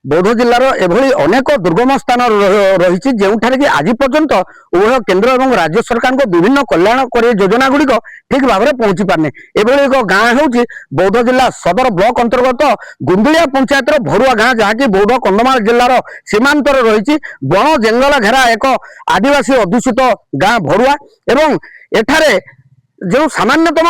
बौद्ध जिलार एभली अनेक दुर्गम स्थान रही जोठार कि आज पर्यंत उभय केन्द्र और राज्य सरकार विभिन्न कल्याणकारी योजना गुड़िक ठीक भाव में पहुंची पारने एभली एक गाँ हूँ बौद्ध जिला सदर ब्लॉक अंतर्गत गुंदुलिया पंचायत भरुआ गाँ जहाँकि बौद्ध कंधमाल जिलार सीमांतर रही बण जंगल घेरा एक आदिवासी अध्युषित गाँ भरुआ एवं एठारे जो सामान्यतम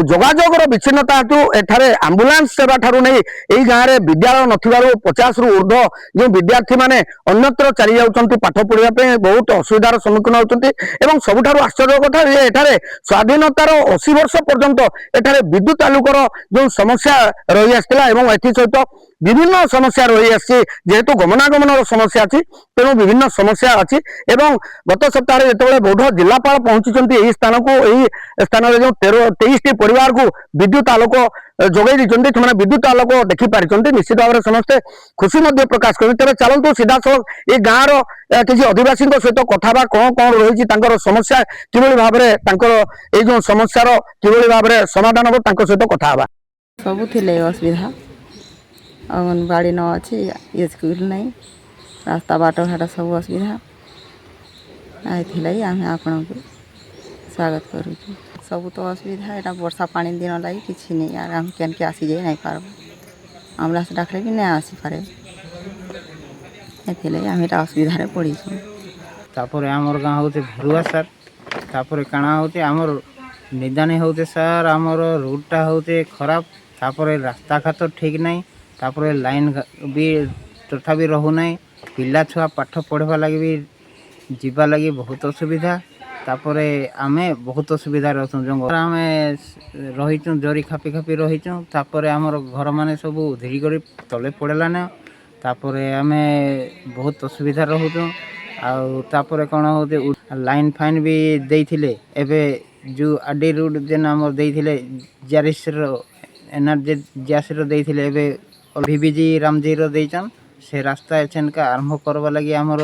जोगाजोगर विच्छिन्नता हेतु एठारे आंबुलांस सेवा ठारू नहीं यही गाँव में विद्यालय नथिबारु 50 रु ऊर्ध्व जो विद्यार्थी माने अन्यत्र चली जाउछन्ति पाठ पढ़िया पे बहुत असुविधार सम्मुखीन होउछन्ति एवं सबुठारु आश्चर्य कथा ये एठारे स्वाधीनतार 80 वर्ष पर्यंत एठारे विद्युत आलोकर जो समस्या रही आसला एवं एथि सहित विभिन्न समस्या रही आसी जेहेतु गमनागमन समस्या अच्छी तेणु विभिन्न समस्या अच्छी एवं गत सप्ताह जो बौद्ध जिलापाल पहुंची स्थान को यही स्थान जो 23 परिवार को विद्युत आलोक जोगे से विद्युत आलोक देखी पारी निश्चित भाव में समस्ते खुशी प्रकाश कर तेज चलतु सीधा सड़क ये गाँव किसी आदिवासी सहित कथा कौन कौन रही समस्या कि भाव में जो समस्या कि भाव में समाधान हम सहित कथा सब असुविधा अंगनबाड़ी न अच्छी स्कूल नहीं रास्ता बाट घाट सब असुविधा आई आम आपण को स्वागत करूँ सब तो असुविधा यहाँ वर्षा पानी दिन लगी किसी नहीं यार हम के आसी जाए नहीं पार्ब एम्बुलांस डाकले भी नहीं आसी पारे आम यहाँ असुविधा पड़ी आमर गाँव हूँ भरुआ सार तापर काଣା होते आमर निदानी होते सार आमर रोडटा होते खराब तापर रास्ता घाट ठीक नहीं तापर लाइन भी तथापि रहूना पिला छुआ पाठ पढ़वा लगे भी जीवा लगी बहुत असुविधा तापर आमे बहुत असुविधा रहूँ जंगल आम रहीचु जरी खापी खापी रहीचु तापर आमर घर माने सब धीरी कर तले पड़ेलान तापर आम बहुत असुविधा रहूँ आपर कौन होते लाइन फाइन भी देइथिले एबे जो आडी रोड जेन आमर देइथिले जारिस एनआरजी देइथिले एबे भिविजी रामजी देचन से रास्ता एछन का आरंभ करवा लगी आमर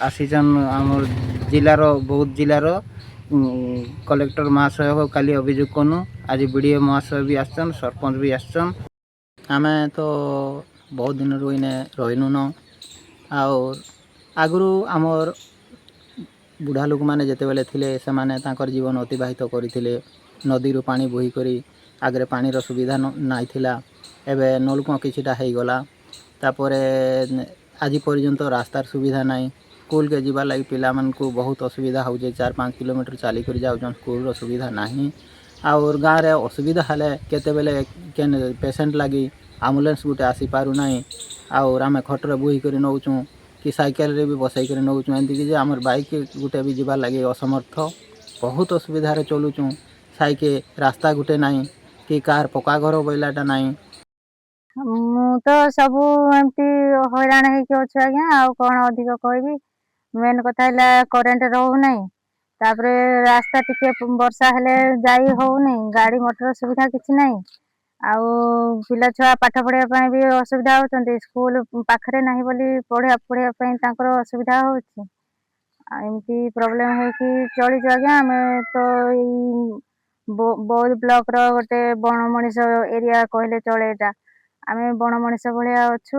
आसीचन आमर जिलार बौद्ध जिलार कलेक्टर महाशय काली अभियोग कनु आज बीडीओ महाशय भी आसन सरपंच भी आसन आम तो बहुत दिन रुईने रहीनु न और आगु आमर बुढ़ा लोक मैंने जिते बेले थिले से माने तांकर जीवन अतिबाहित करते नदी रू पानी बोही करी आगरे पानी रो सुविधा नाई थिला एबे नलकूप किछिटा हो गला तापर आज पर्यंत रास्तार सुविधा नाई स्कूल के जीवा लगी पिला मन को बहुत असुविधा हो 4-5 किलोमीटर चली कर जाऊँ स्कूल रो सुविधा नहीं और गाँव रे असुविधा हेले केते बेले केन पेसेंट लगी एम्बुलेंस गुटे आसी पारु नाही और आम खटर बोही कर नौचु कि साइकेल रे भी बसई कर नौचु एमती कि आमर बाइक गुटे भी जीवा लगे असमर्थ बहुत असुविधा रे चलुचु साइके रास्ता गुटे नाही कि कार पक्का घर बैलाटा नाही तो सब एमती हैरान होच्छे आज्ञा आउ कौन अधिक कहबी मेन कथा है करेन्ट रोना तापर रास्ता टिके वर्षा हेले जाई होनी गाड़ी मोटर सुविधा किसी ना आउ पिला छुआ पाठ पढ़ाई भी असुविधा होती स्कूल पाखरे नहीं बोली पढ़ाई असुविधा होमती प्रोब्लेम है कि चलीचु आज्ञा आम तो बौद्ध ब्लॉक रो गोटे बण मनीष एरिया कहले चले एटा आम बण मनीष भाया अच्छु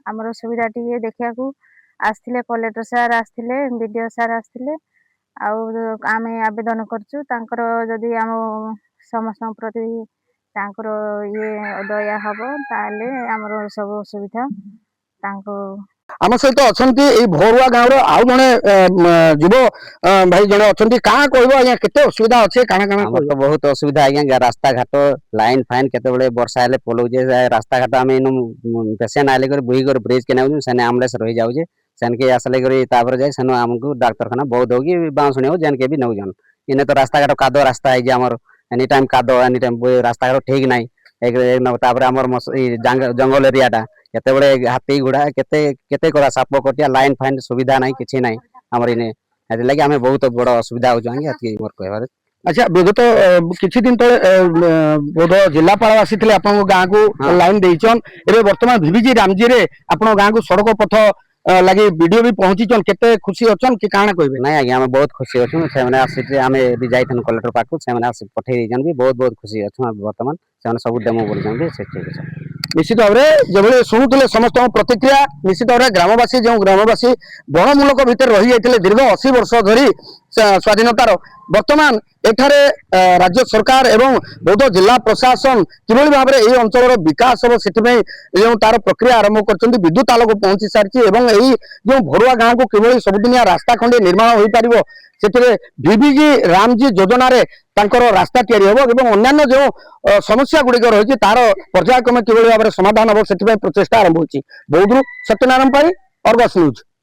आमर सुविधा टी देखा आसते कलेक्टर सार आसते बीडीओ सार आसते आम आवेदन करचु जदि आम समस्त प्रति ये दया हम ताले आमर सब सुविधा आम सहित अच्छा भरुआ गाँव आउ जड़े युव भाई जड़े अच्छा क्या कह आज्ञा के असुविधा अच्छे तो बहुत असुविधा आज्ञा रास्ता घाट लाइन फाइन केते वर्षा हेले पलौजे रास्ता घाट आम पेसेंट आइले बुही कर ब्रिज के नाऊ सेने एम्बुलेंस रही जाऊे सेन के आसले जाए सेन आमको डाक्तरखाना बौद्ध हो कि बाँशुणी हो जेन के भी नौजन इन्हें तो रास्ता घाट कादो रास्ता है आमर एनी टाइम कादो एनी टाइम रास्ता घाट ठीक नाई जंगल एरियाटा केते हाथी घोड़ा केते करा साप कटिया लाइन फाइन सुविधा ना कि ना आमर इने लगे आम बहुत बड़ असुविधा मोर कह अच्छा विगत किछि दिन तले बोध जिलापाल आसी गाँव को लाइन देचन एबे वर्तमान भिविजी रामजी रे आपन गाँव को सड़क पथ लगे वीडियो भी पहुंची केते खुशी अच्छन कि काना कहबे नहीं आज्ञा आम बहुत खुशी अच्छु से आम भी जाइथन कलेक्टर पाक से पठे भी बहुत बहुत खुशी अच्छु वर्तमान से सब डेमो बोलछन से ठीक है। निश्चित भाव में जो शुणुले समस्त प्रतिक्रिया निश्चित भाव में ग्रामवासी जो ग्रामवासी बणमूलक भितर रही जाते दीर्घ 80 वर्ष धरी स्वाधीनतार बर्तमान एठारे राज्य सरकार एवं बौद्ध जिला प्रशासन किभली भाव में यह अंचल विकास हम से तार प्रक्रिया आरंभ कर विद्युत आलोक पहुंची सारी एवं यही जो भरुआ गाँव को किभली सबुदिनिया रास्ता खंडे निर्माण हो पार से VBG रामजी योजना रास्ता तैयारी हम और अन्य जो समस्या गुड़िक रही तार पर्यायक्रमे किभली भाव में समाधान हम से प्रचेषा आरंभ होती बौद्धु सत्यनारायण पाई अर्गस न्यूज।